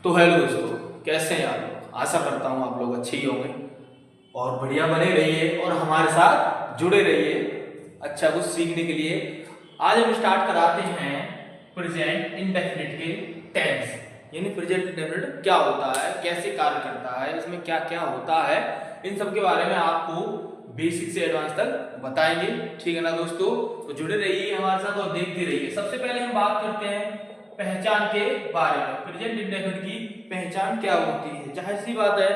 तो हेलो दोस्तों, कैसे हैं आप लोग। आशा करता हूँ आप लोग अच्छे ही होंगे और बढ़िया बने रहिए और हमारे साथ जुड़े रहिए अच्छा कुछ सीखने के लिए। आज हम स्टार्ट कराते हैं प्रेजेंट इंडेफिनिट के टेंस, यानी प्रेजेंट इंडेफिनिट क्या होता है, कैसे कार्य करता है, इसमें क्या क्या होता है, इन सब के बारे में आपको बेसिक से एडवांस तक बताएंगे। ठीक है ना दोस्तों, तो जुड़े रहिए हमारे साथ और देखते रहिए। सबसे पहले हम बात करते हैं पहचान के बारे में। प्रेजेंट इंडेफिनिट की पहचान क्या होती है। जाहिर सी बात है,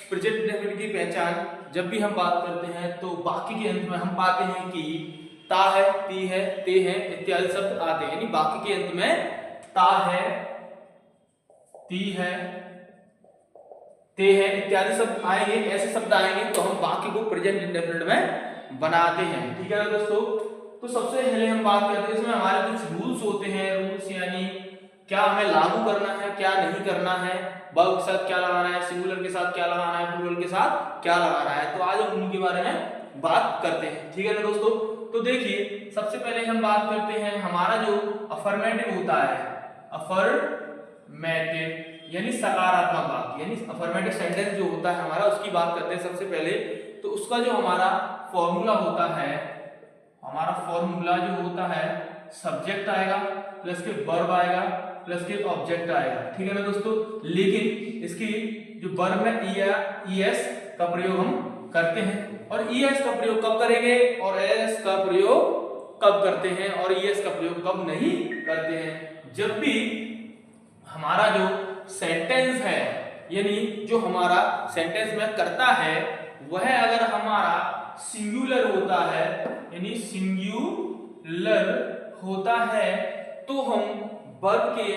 प्रेजेंट इंडेफिनिट की पहचान जब भी हम बात करते हैं तो बाकी के अंत में हम पाते हैं कि ता है, ती है, ते है इत्यादि शब्द आते हैं। यानी बाकी के अंत में ता है, ती है, ते है इत्यादि शब्द आएंगे। ऐसे शब्द आएंगे तो हम बाकी को प्रेजेंट इंडेफिनिट में बनाते हैं। ठीक है ना दोस्तों, तो सबसे पहले हम बात करते हैं, इसमें हमारे कुछ रूल्स होते हैं। रूल्स यानी क्या हमें लागू करना है, क्या नहीं करना है, वर्ब के साथ क्या लगाना है, सिंगुलर के साथ क्या लगाना है, प्लूरल के साथ क्या लगाना है। तो आज हम उनके बारे में बात करते हैं। ठीक है ना दोस्तों, तो देखिए सबसे पहले हम बात करते हैं हमारा जो अफर्मेटिव होता है, अफर्मेटिव यानी सकारात्मक वाक्य, यानी अफर्मेटिव सेंटेंस जो होता है हमारा, उसकी बात करते हैं सबसे पहले। तो उसका जो हमारा फॉर्मूला होता है, हमारा फॉर्मूला जो होता है, सब्जेक्ट आएगा प्लस के वर्ब आएगा प्लस के ऑब्जेक्ट आएगा। ठीक है ना दोस्तों, लेकिन इसकी जो वर्ब में ईएस का प्रयोग हम करते हैं, और ईएस का प्रयोग कब करेंगे और एस का प्रयोग कब करते हैं और ईएस का प्रयोग कब नहीं करते हैं। जब भी हमारा जो सेंटेंस है, यानी जो हमारा सेंटेंस में करता है, वह अगर हमारा सिंगुलर होता है, यानी सिंगुलर होता है, तो हम वर्ब के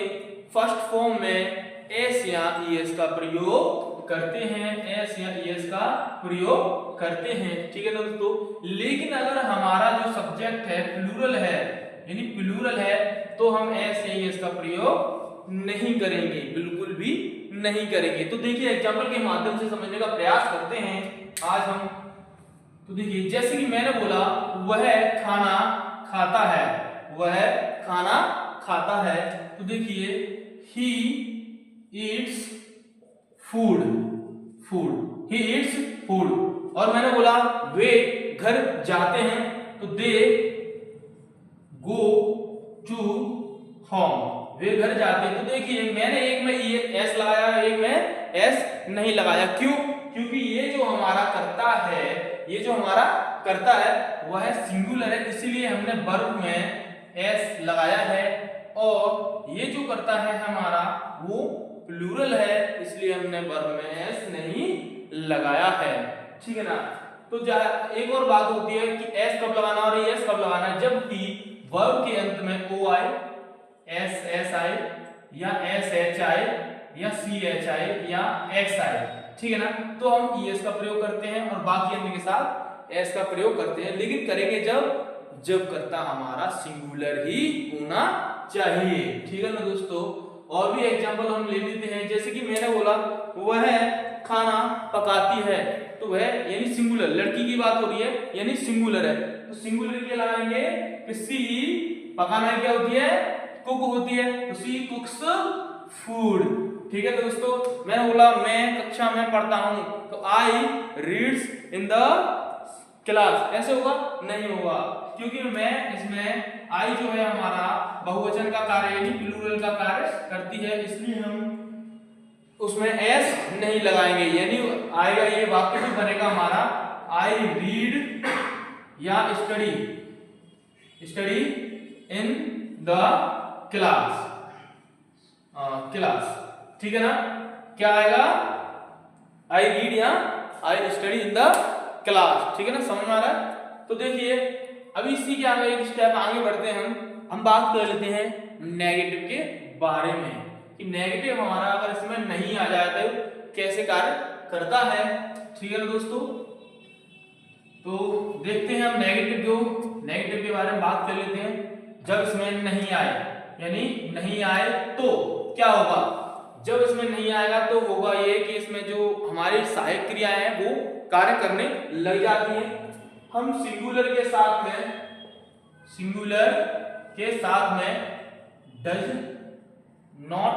फर्स्ट फॉर्म में एस या ईएस का प्रयोग करते हैं, एस या ईएस का प्रयोग करते हैं। ठीक है दोस्तों, लेकिन अगर हमारा जो सब्जेक्ट है प्लूरल है, यानी प्लूरल है, तो हम एस या ईएस का प्रयोग नहीं करेंगे, बिल्कुल भी नहीं करेंगे। तो देखिए एग्जांपल के माध्यम से समझने का प्रयास करते हैं आज हम। तो देखिए जैसे कि मैंने बोला वह खाना खाता है, वह खाना खाता है। तो देखिए he eats food, food, he eats food। और मैंने बोला वे घर जाते हैं, तो they go to home, वे घर जाते हैं। तो देखिए मैंने एक में एस लगाया, एक में एस नहीं लगाया। क्यों? क्योंकि ये जो हमारा करता है, ये जो हमारा करता है वह सिंगुलर है, इसीलिए हमने वर्ब में एस लगाया है, और ये जो करता है हमारा वो प्लूरल है, इसलिए हमने वर्ब में एस नहीं लगाया है। ठीक है ना। तो एक और बात होती है कि एस कब लगाना और एस कब लगाना, जब भी वर्ब के अंत में ओ आए, एस एस आए, या एस एच आए, या सी एच आए, या एक्स आए। ठीक है ना, तो हम ईएस का प्रयोग करते हैं और बाकी अन्य के साथ एस का प्रयोग करते हैं। लेकिन करेंगे जब करता हमारा सिंगुलर ही होना चाहिए। ठीक है ना दोस्तों, और भी एग्जांपल हम ले लेते हैं। जैसे कि मैंने बोला वह खाना पकाती है, तो वह यानी सिंगुलर, लड़की की बात हो रही है यानी सिंगुलर है, तो सिंगुलर के लगाएंगे कि सी, पकाना क्या होती है, कुक होती है, तो सी कुक्स फूड। ठीक है दोस्तों, मैंने बोला मैं कक्षा में पढ़ता हूं, तो आई रीड्स इन द क्लास, ऐसे होगा नहीं होगा, क्योंकि मैं इसमें आई जो है हमारा बहुवचन का कार्य यानी प्लूरल का कार्य करती है, इसलिए हम उसमें एस नहीं लगाएंगे। यानी आएगा ये वाक्य जो बनेगा हमारा आई रीड या study in the class, class. ठीक है ना, क्या आएगा, आई रीड या I study in the class. ठीक है ना, समझ में आ रहा है। तो देखिए अभी इसी के आगे एक स्टेप आगे बढ़ते हैं, हम बात कर लेते हैं नेगेटिव के बारे में कि नेगेटिव हमारा अगर इसमें नहीं आ जाए तो कैसे कार्य करता है। ठीक है ना दोस्तों, तो देखते हैं हम नेगेटिव के बारे में बात कर लेते हैं। जब इसमें नहीं आए, यानी नहीं आए तो क्या होगा, जब इसमें नहीं आएगा तो होगा ये कि इसमें जो हमारी सहायक क्रियाएं हैं वो कार्य करने लग जाती हैं। हम सिंगुलर के साथ में डज नॉट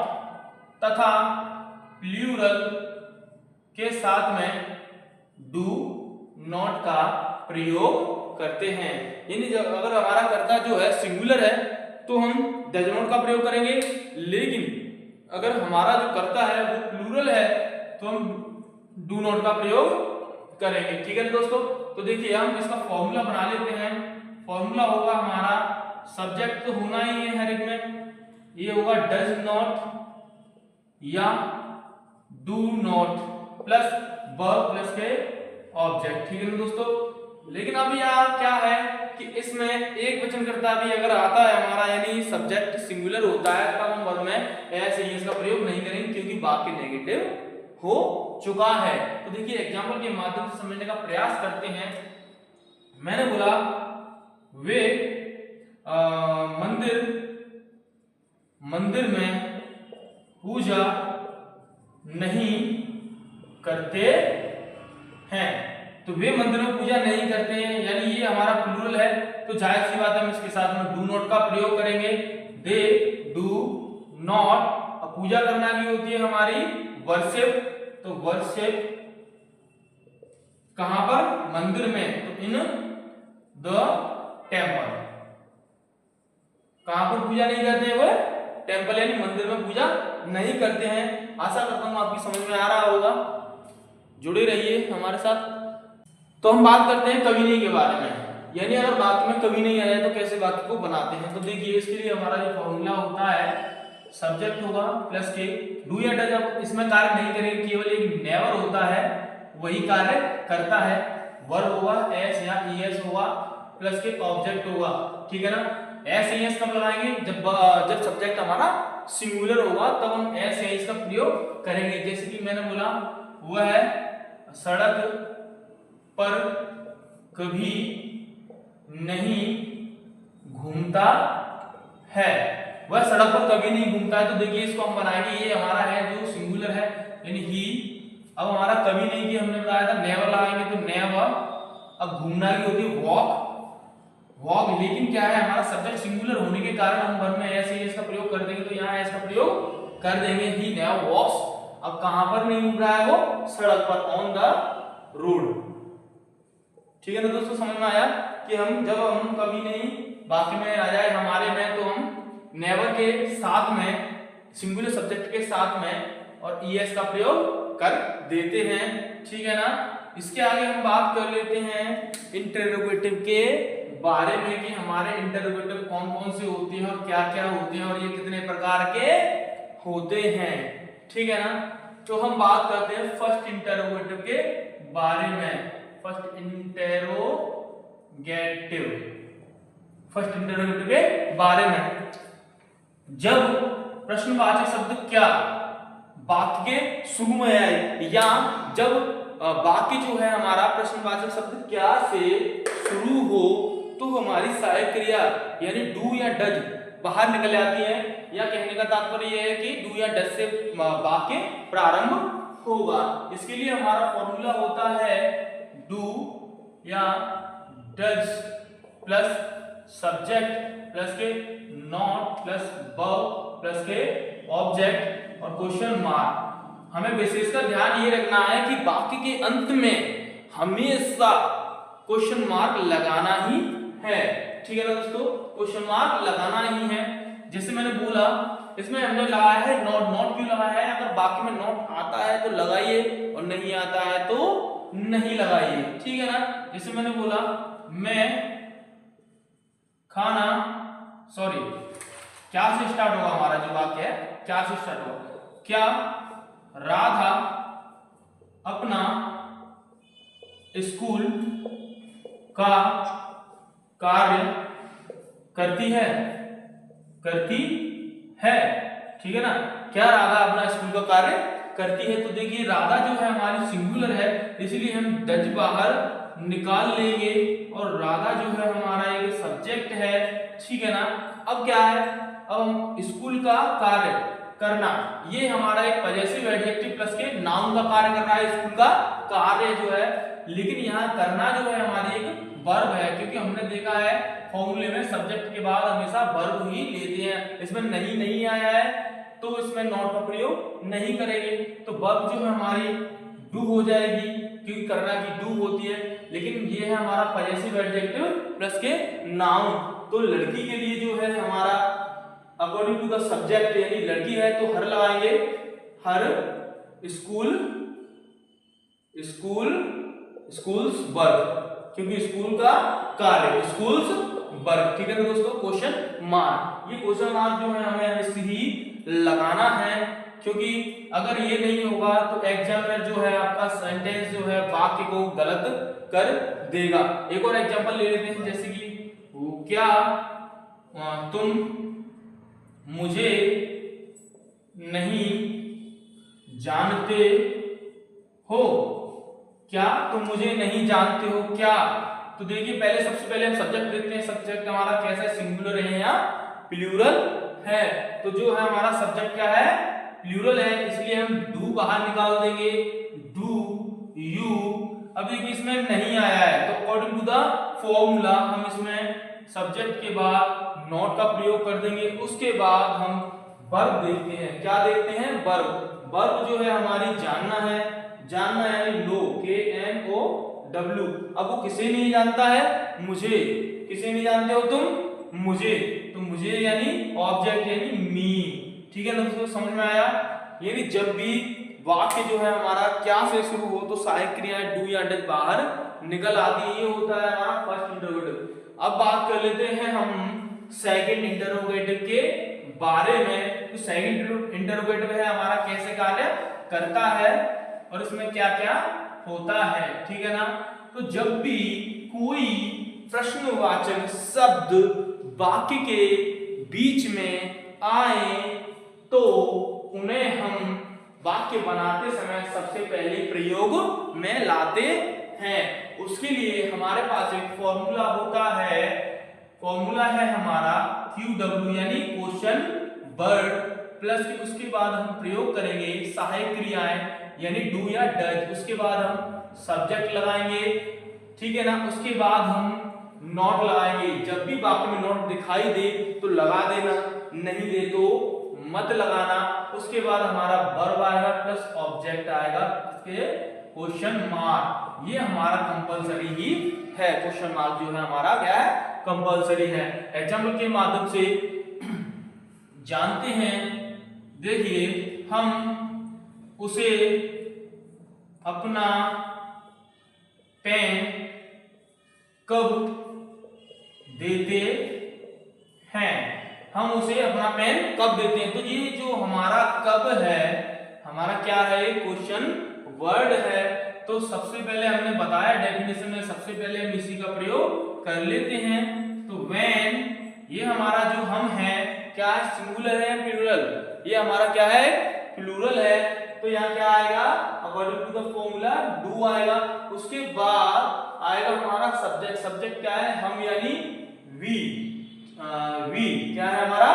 तथा प्लूरल के साथ में डू नॉट का प्रयोग करते हैं। यानी जब अगर हमारा कर्ता जो है सिंगुलर है तो हम डज नॉट का प्रयोग करेंगे, लेकिन अगर हमारा जो कर्ता है वो प्लूरल है तो हम डू नॉट का प्रयोग करेंगे। ठीक है दोस्तों, तो देखिए हम इसका फॉर्मूला बना लेते हैं। फॉर्मूला होगा हमारा, सब्जेक्ट तो होना ही है हर एक में, ये होगा डज नॉट या do not plus verb plus के ऑब्जेक्ट। ठीक है ना दोस्तों, लेकिन अब यहाँ क्या है कि इसमें एक वचन कर्ता भी अगर आता है हमारा, यानी सब्जेक्ट सिंगुलर होता है, तब हम वर्ब में एस एस का प्रयोग नहीं करेंगे क्योंकि वाक्य नेगेटिव हो चुका है। तो देखिए एग्जाम्पल के माध्यम से समझने का प्रयास करते हैं। मैंने बोला वे मंदिर में पूजा नहीं करते हैं। तो वे मंदिर में पूजा नहीं करते हैं, यानी ये हमारा प्लूरल है, तो जाहिर सी बात है हम इसके साथ में डू नॉट का प्रयोग करेंगे। दे डू नॉट, अब पूजा करना की होती है हमारी वर्शिप, तो वर्शिप कहां पर, मंदिर में, तो इन द टेम्पल। कहां पर पूजा नहीं करते हैं वो, टेम्पल यानी मंदिर में पूजा नहीं करते हैं। आशा करता हूं आपकी समझ में आ रहा होगा, जुड़े रहिए हमारे साथ। तो हम बात करते हैं कभी नहीं के बारे में, यानी अगर बात में कभी नहीं आया तो कैसे वाक्य को बनाते हैं। तो देखिए इसके लिए हमारा जो फॉर्मूला होता है, सब्जेक्ट होगा प्लस के डू या डज, अब इसमें कार्य नहीं करेंगे, केवल एक नेवर होता है वही कार्य करता है। वर्ब होगा एस या ईएस होगा प्लस के ऑब्जेक्ट होगा। ठीक है ना, एस ईएस कब लगाएंगे, जब सब्जेक्ट हमारा सिंगुलर होगा तब हम एस ईएस का प्रयोग करेंगे। जैसे कि मैंने बोला वह सड़क पर कभी नहीं घूमता है, वह सड़क पर कभी नहीं घूमता है। तो देखिए इसको हम बनाएंगे, ये हमारा है जो सिंगुलर है यानी ही। अब हमारा कभी नहीं की हमने बताया था नेवर लगाएंगे, तो नेवर। अब घूमना की होती है वॉक, लेकिन क्या है हमारा सब्जेक्ट सिंगुलर होने के कारण हम वर्ब में एस एस का प्रयोग कर देंगे, तो यहाँ एस का प्रयोग कर देंगे, ही नेवर वॉक्स। अब कहां पर नहीं घूम रहा है वो, सड़क पर, ऑन द रोड। ठीक है ना दोस्तों, समझ में आया कि हम जब हम कभी नहीं वाक्य में आ जाए हमारे में, तो हम नेवर के साथ में, सिंगुलर सब्जेक्ट के साथ में और ईएस का प्रयोग कर देते हैं। ठीक है ना, इसके आगे हम बात कर लेते हैं इंटरोगेटिव के बारे में कि हमारे इंटरोगेटिव कौन कौन से होते हैं और क्या क्या होते हैं और ये कितने प्रकार के होते हैं। ठीक है ना, तो हम बात करते हैं फर्स्ट इंटरोगेटिव के बारे में। फर्स्ट इंटरोगेटिव के बारे में, जब प्रश्नवाचक शब्द क्या वाक्य के शुरू में आए, या जब वाक्य जो है हमारा प्रश्नवाचक शब्द क्या से शुरू हो, तो हमारी सहायक क्रिया यानी डू या डज बाहर निकल आती है। या कहने का तात्पर्य यह है कि डू या डज से वाक्य प्रारंभ होगा। इसके लिए हमारा फॉर्मूला होता है डू या डज प्लस सब्जेक्ट प्लस के नॉट प्लस वर्ब प्लस के ऑब्जेक्ट और क्वेश्चन मार्क। हमें विशेषकर ध्यान ये रखना है कि वाक्य के अंत में हमेशा क्वेश्चन मार्क लगाना ही है। ठीक है ना दोस्तों, क्वेश्चन मार्क लगाना ही है। जैसे मैंने बोला इसमें हमने लगाया है नॉट, नॉट क्यों लगाया है, अगर वाक्य में नॉट आता है तो लगाइए और नहीं आता है तो नहीं लगाइए। ठीक है ना, जैसे मैंने बोला मैं खाना, सॉरी क्या से स्टार्ट होगा हमारा जो वाक्य है, क्या से स्टार्ट होगा, क्या राधा अपना स्कूल का कार्य करती है, ठीक है ना, क्या राधा अपना स्कूल का कार्य करती है। तो देखिए राधा जो है हमारी सिंगुलर है, इसलिए हम डज बाहर निकाल लेंगे और राधा जो है हमारा एक सब्जेक्ट है। ठीक है ना, अब क्या है, अब हम स्कूल का कार्य करना, ये हमारा एक पॉजेसिव एडजेक्टिव प्लस के नाउन का कार्य कर रहा है, स्कूल का कार्य जो है। लेकिन यहाँ करना जो है हमारी एक वर्ब है, क्योंकि हमने देखा है फॉर्मूले में सब्जेक्ट के बाद हमेशा वर्ब ही लेते हैं। इसमें नहीं आया है, तो इसमें नॉट का प्रयोग नहीं करेंगे। तो वर्ब जो है हमारी डू हो जाएगी, क्योंकि करना की डू होती है, लेकिन ये है हमारा पजेसिव एडजेक्टिव प्लस के नाउन। तो लड़की के लिए जो है हमारा अकॉर्डिंग टू द सब्जेक्ट, यानी लड़की है तो हर लगाएंगे, हर स्कूल, स्कूल्स वर्क, क्योंकि स्कूल का कार्य, स्कूल्स वर्क। ठीक है ना दोस्तों, क्वेश्चन मार्क, ये क्वेश्चन मार्क जो है हमें ऐसे ही लगाना है, क्योंकि अगर ये नहीं होगा तो एग्जामिनर जो है आपका सेंटेंस जो है वाक्य को गलत कर देगा। एक और एग्जांपल ले लेते हैं, जैसे कि क्या तुम मुझे नहीं जानते हो, क्या तुम मुझे नहीं जानते हो क्या। तो देखिए पहले सबसे पहले हम सब्जेक्ट देखते हैं, सब्जेक्ट हमारा कैसा है, सिंगुलर है या प्लूरल है। तो जो है हमारा सब्जेक्ट क्या है, प्लूरल है, इसलिए हम डू बाहर निकाल देंगे, डू यू। अब देखिए इसमें नहीं आया है, तो अकॉर्डिंग टू द फॉर्मूला हम इसमें सब्जेक्ट के बाद नॉट का प्रयोग कर देंगे। उसके बाद हम वर्ब देखते हैं, क्या देखते हैं, वर्ब। वर्ब जो है हमारी जानना है, जानना यानी नो, KNOW। अब वो किसे नहीं जानता है, मुझे। किसे नहीं जानते हो तुम, मुझे। तो मुझे यानी ऑब्जेक्ट यानी मी। ठीक है ना दोस्तों, समझ में आया। यानी जब भी वाक्य जो है हमारा क्या से शुरू हो तो सहायक क्रियाएं डू या डज बाहर निकल आती है, ये होता है हमारा फर्स्ट इंटरोगेटिव। अब बात कर लेते हैं हम सेकंड इंटरोगेटिव के बारे में। तो सेकंड इंटरोगेटिव है हमारा कैसे कार्य करता है और इसमें क्या क्या होता है, ठीक है ना। तो जब भी कोई प्रश्नवाचक शब्द वाक्य के बीच में आए तो उन्हें हम वाक्य बनाते समय सबसे पहले प्रयोग में लाते हैं। उसके लिए हमारे पास एक फॉर्मूला होता है, फॉर्मूला है हमारा QW यानी क्वेश्चन वर्ड प्लस के उसके बाद हम प्रयोग करेंगे सहायक क्रियाएं यानी डू या डज। उसके बाद हम सब्जेक्ट लगाएंगे, ठीक है ना। उसके बाद हम नॉट लगाएंगे, जब भी वाक्य में नॉट दिखाई दे तो लगा देना, नहीं दे तो मत लगाना। उसके बाद हमारा वर्ब आएगा प्लस ऑब्जेक्ट आएगा, इसके क्वेश्चन मार्क। ये हमारा कंपलसरी ही है, क्वेश्चन मार्क जो है हमारा क्या है, कंपलसरी है। एग्जाम्पल के माध्यम से जानते हैं, देखिए हम उसे अपना पेन कब देते हैं, हम उसे अपना पेन कब देते हैं। तो ये जो हमारा कब है, हमारा क्या है, क्वेश्चन वर्ड है। तो सबसे पहले हमने बताया डेफिनेशन में, सबसे पहले हम इसी का प्रयोग कर लेते हैं। तो व्हेन, ये हमारा जो हम है क्या है, सिंगुलर है प्लूरल, ये हमारा क्या है, प्लूरल है। तो यहाँ क्या आएगा, according to the formula do आएगा। उसके बाद आएगा हमारा सब्जेक्ट, सब्जेक्ट क्या है, हम यानी वी, वी क्या है हमारा,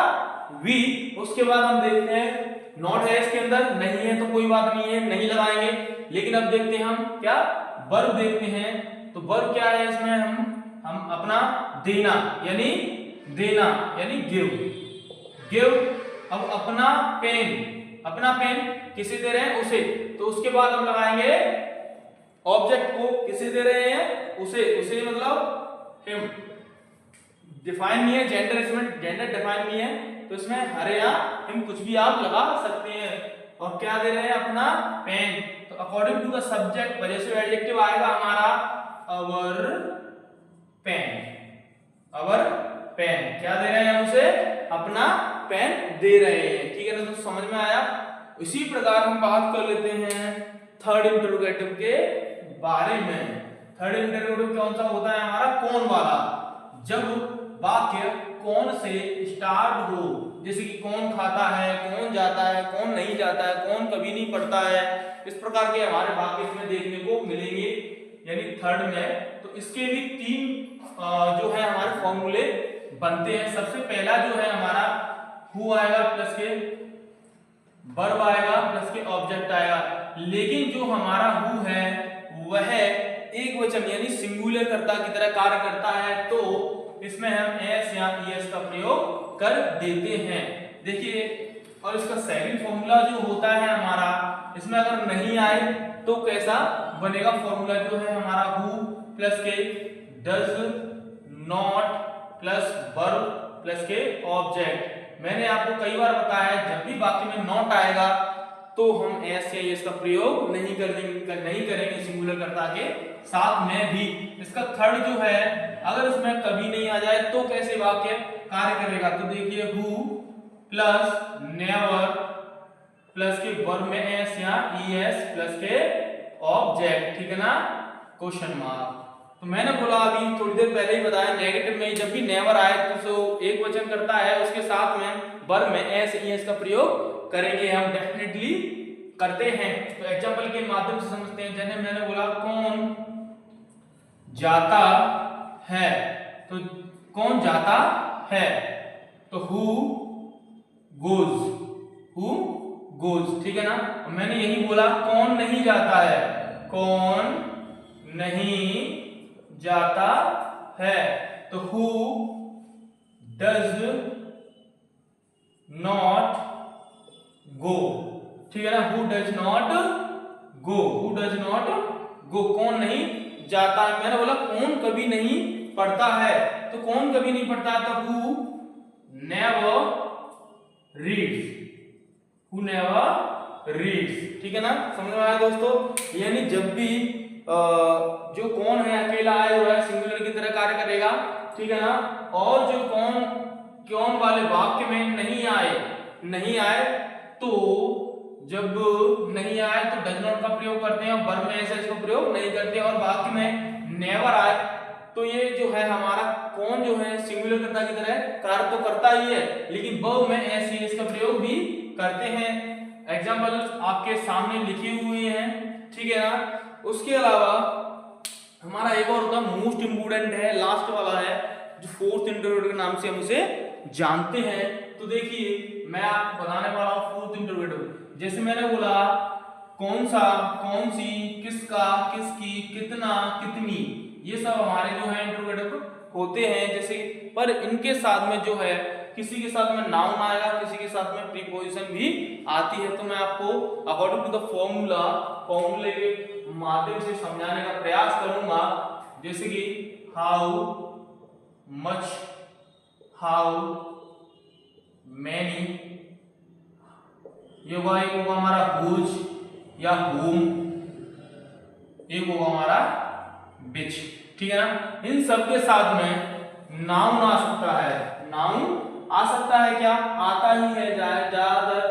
वी। उसके बाद हम देखते हैं नॉट है इसके अंदर, नहीं है तो कोई बात नहीं है, नहीं लगाएंगे। लेकिन अब देखते हैं हम क्या, वर्ब देखते हैं। तो वर्ब क्या है इसमें, हम अपना देना यानी देना यानी गिव, गिव। अब अपना पेन, अपना पेन किसे दे रहे हैं, उसे। तो उसके बाद हम लगाएंगे ऑब्जेक्ट को, किसे दे रहे हैं, उसे, उसे मतलब हिम। डिफाइन नहीं है जेंडर, इसमें जेंडर डिफाइन नहीं है, तो इसमें हर या हिम कुछ भी आप लगा सकते हैं। और क्या दे रहे हैं, अपना पेन। तो according to the subject possessive adjective आएगा हमारा अवर पेन, अवर पेन। क्या दे रहे हैं, हम उसे अपना पेन दे रहे हैं, ठीक है ना। तो समझ में आया। इसी प्रकार हम बात कर लेते हैं थर्ड इंटरोगेटिव के बारे में। थर्ड इंटरोगेटिव कौन सा होता है हमारा, कौन वाला। जब वाक्य कौन से स्टार्ट हो, जैसे कि कौन खाता है, कौन जाता है, कौन नहीं जाता है, कौन कभी नहीं पढ़ता है, इस प्रकार के हमारे वाक्य इसमें देखने को मिलेंगे यानी थर्ड में। तो इसके भी तीन जो है हमारे फॉर्मूले बनते हैं। सबसे पहला जो है हमारा हु आएगा प्लस के वर्ब आएगा प्लस के ऑब्जेक्ट आएगा। लेकिन जो हमारा हु है वह एक वचन यानी सिंगुलर कर्ता की तरह कार्य करता है, तो इसमें हम एस या ईएस का प्रयोग कर देते हैं। देखिए और इसका सेकंड फॉर्मूला जो होता है हमारा, इसमें अगर नहीं आए तो कैसा बनेगा फॉर्मूला जो है हमारा हु प्लस के does not plus verb plus के ऑब्जेक्ट। मैंने आपको कई बार बताया है जब भी वाक्य में नॉट आएगा तो हम एस या एस का प्रयोग नहीं करेंगे सिंगुलर कर्ता के साथ में भी। इसका थर्ड जो है अगर इसमें कभी नहीं आ जाए तो कैसे वाक्य कार्य करेगा, तो देखिए हु प्लस नेवर प्लस के वर्ब में एस या ईएस प्लस के ऑब्जेक्ट, ठीक है ना, क्वेश्चन मार्क। तो मैंने बोला अभी थोड़ी देर पहले ही बताया नेगेटिव में जब भी नेवर आए तो एक वचन करता है उसके साथ में वर्ब में एस ईएस का प्रयोग करेंगे, हम डेफिनेटली करते हैं। तो एग्जांपल के माध्यम से समझते हैं। जैसे मैंने बोला कौन जाता है, तो कौन जाता है, तो हु गोज, ठीक है ना। मैंने यही बोला कौन नहीं जाता है, कौन नहीं जाता है, तो हु डज नॉट गो, ठीक है ना, हु डज नॉट गो, कौन नहीं जाता है। मैंने बोला कौन कभी नहीं पढ़ता है, तो कौन कभी नहीं पढ़ता है, तो हु नेवर रीड्स, ठीक है ना, समझ में आया दोस्तों। यानी जब भी जो कौन है अकेला आया हुआ है सिंगुलर की तरह कार्य करेगा, ठीक है ना, और जो कौन वाले वाक्य में नहीं आए तो जब नहीं आए तो डज नॉट का प्रयोग करते हैं और वर्ब में ऐसे इसका प्रयोग नहीं करते, और वाक्य में नेवर आए तो ये जो है हमारा कौन जो है सिंगुलर कर्ता की तरह कार्य तो करता ही है, लेकिन वर्ब में ऐसे इसका प्रयोग भी करते हैं। एग्जांपल आपके सामने लिखे हुए हैं, ठीक है ना। उसके अलावा हमारा एक और होता है मोस्ट इंपोर्टेंट है, लास्ट वाला है जो फोर्थ इंटरोगेटिव के नाम से हम उसे जानते हैं। तो देखिए मैं आपको बताने वाला हूं फोर्थ इंटरोगेटिव। जैसे मैंने बोला कौन सा, कौन सी, किसका, किसकी, कितना, कितनी, ये सब हमारे जो है इंटरोगेटिव होते हैं। जैसे पर इनके साथ में जो है किसी के साथ में नाउन आएगा, किसी के साथ में प्रीपोजिशन भी आती है। तो मैं आपको अकॉर्डिंग टू द फॉर्मूले के माध्यम से समझाने का प्रयास करूंगा। जैसे कि हाउ मच, हाउ मैनी, ये होगा, एक होगा हमारा हुज या हुम, एक होगा हमारा बिच, ठीक है ना। इन सब के साथ में नाउन आ सकता है, नाउन आ सकता है, क्या आता ही है ज्यादातर,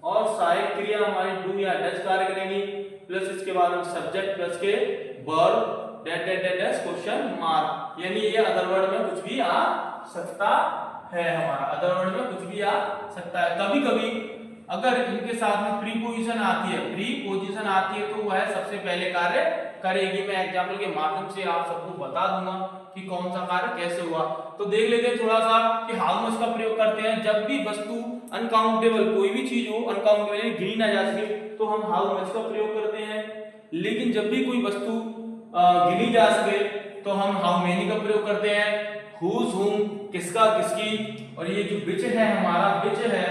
और सहायक क्रिया हमारी डू या डज कार्य करेंगी, प्लस इसके बाद में सब्जेक्ट प्लस के verb that that that question mark, यानी ये अदर वर्ड में कुछ भी आ सकता है, हमारा अदर वर्ड में कुछ भी आ सकता है। कभी कभी अगर इनके साथ में प्रीपोजिशन आती है तो वह सबसे पहले कार्य करेगी। मैं एग्जांपल के माध्यम से आप सबको बता दूंगा कि कौन सा कार्य कैसे हुआ। तो देख लेते हैं थोड़ा सा कि हाउ मच का प्रयोग करते हैं जब भी वस्तु अनकाउंटेबल, कोई भी चीज हो अनकाउंटेबल यानी गिनी ना जा सके तो हम हाउ मच का प्रयोग करते हैं। लेकिन जब भी कोई वस्तु गिनी जा सके तो हम हाउ मेनी का प्रयोग करते हैं, हुज हुम किसका किसकी, और ये जो बिच है हमारा बिच है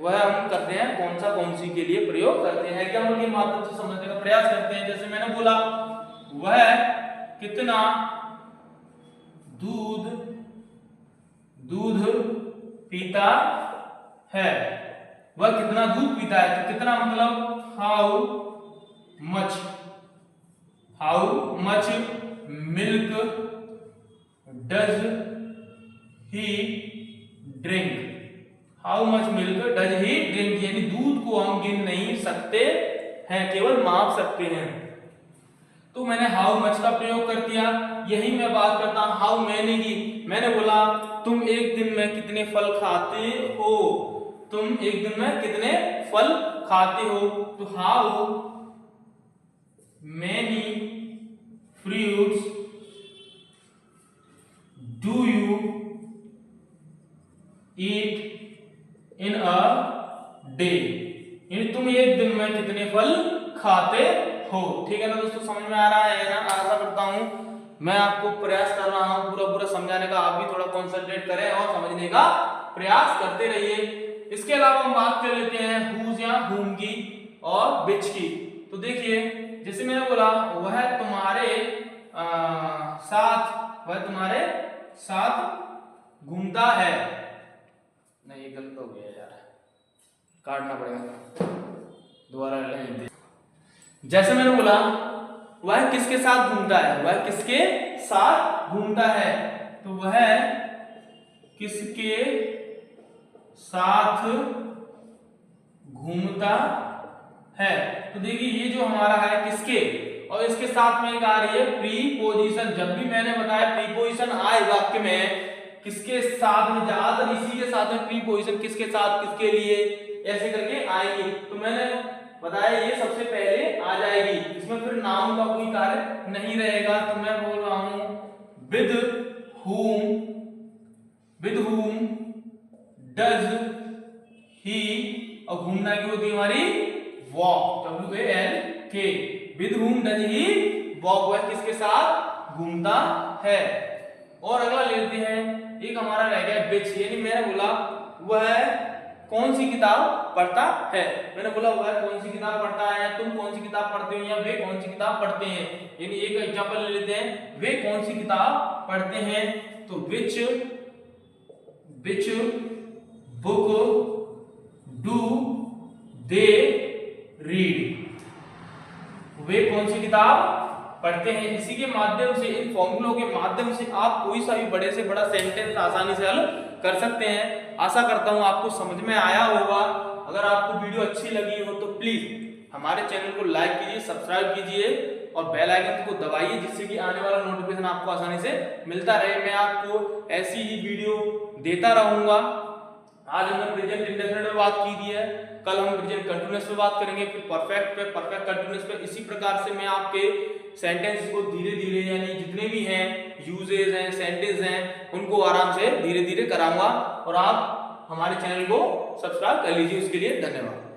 वह हम करते हैं कौन सी के लिए प्रयोग करते हैं। एग्जांपल के माध्यम से समझने का प्रयास करते हैं। जैसे मैंने बोला वह कितना दूध पीता है, वह कितना दूध पीता है, तो कितना मतलब how much milk does he drink, how much milk does he drink, यानी दूध को हम गिन नहीं सकते हैं, केवल माप सकते हैं। तो मैंने हाउ मच का प्रयोग कर दिया। यही मैं बात करता हूं हाउ मैनी की। मैंने बोला तुम एक दिन में कितने फल खाते हो, तुम एक दिन में कितने फल खाते हो, तो how many fruits do you eat in a day, यानी तुम एक दिन में कितने फल खाते हो। ठीक है ना दोस्तों, समझ में आ रहा है ना। आशा करता हूं मैं आपको प्रयास कर रहा हूं पूरा समझाने का, आप भी थोड़ा कॉन्सेंट्रेट करें और समझने का प्रयास करते रहिए। इसके अलावा हम बात कर लेते हैं whose या whom की और which की। तो देखिए जैसे मैंने बोला वह तुम्हारे साथ घूमता है। नहीं ये गलत हो गया यार, काटना पड़ेगा, दोबारा लेंगे। जैसे मैंने बोला वह किसके साथ घूमता है, वह किसके साथ घूमता है, तो वह किसके साथ घूमता है। तो देखिए ये जो हमारा है किसके, और इसके साथ में एक आ रही है प्रीपोजिशन। जब भी मैंने बताया प्रीपोजिशन आए वाक्य में किसके साथ में, ज्यादातर इसी के साथ में प्रीपोजिशन किसके साथ किसके लिए ऐसे करके आएगी। तो मैंने बताया ये सबसे पहले आ जाएगी, इसमें फिर नाउन का कोई कार्य नहीं रहेगा। तो मैं बोल रहा हूं विद whom does he, और घूमना की होती है हमारी walk, WALK। With whom does he walk, वह किसके साथ घूमता है। और अगला लेते हैं, एक हमारा रह गया which, यानी मैंने बोला वह कौन सी किताब पढ़ता है। मैंने बोला वह कौन सी किताब पढ़ता है, या तुम कौन सी किताब पढ़ते हो, या वे कौन सी किताब पढ़ते हैं। यानी एक एग्जांपल ले लेते हैं, वे कौन सी किताब पढ़ते हैं। तो which book do they read, वे कौन सी किताब पढ़ते हैं। इसी के माध्यम से, इन फॉर्मूलों के माध्यम से आप कोई सा भी बड़े से बड़ा सेंटेंस आसानी से हल कर सकते हैं। आशा करता हूं आपको समझ में आया होगा। अगर आपको वीडियो अच्छी लगी हो तो प्लीज हमारे चैनल को लाइक कीजिए, सब्सक्राइब कीजिए और बेल आइकन को दबाइए, जिससे कि आने वाला नोटिफिकेशन आपको आसानी से मिलता रहे। मैं आपको ऐसी ही वीडियो देता रहूंगा। आज हमने प्रेजेंट इंडेफिनिट पे बात की दी है, कल हम प्रेजेंट कंटीन्यूअस पे बात करेंगे, फिर परफेक्ट पे, परफेक्ट कंटीन्यूअस पे। इसी प्रकार से मैं आपके सेंटेंस को धीरे धीरे, यानी जितने भी हैं यूजेस हैं, सेंटेंस हैं, उनको आराम से धीरे धीरे कराऊंगा। और आप हमारे चैनल को सब्सक्राइब कर लीजिए। उसके लिए धन्यवाद।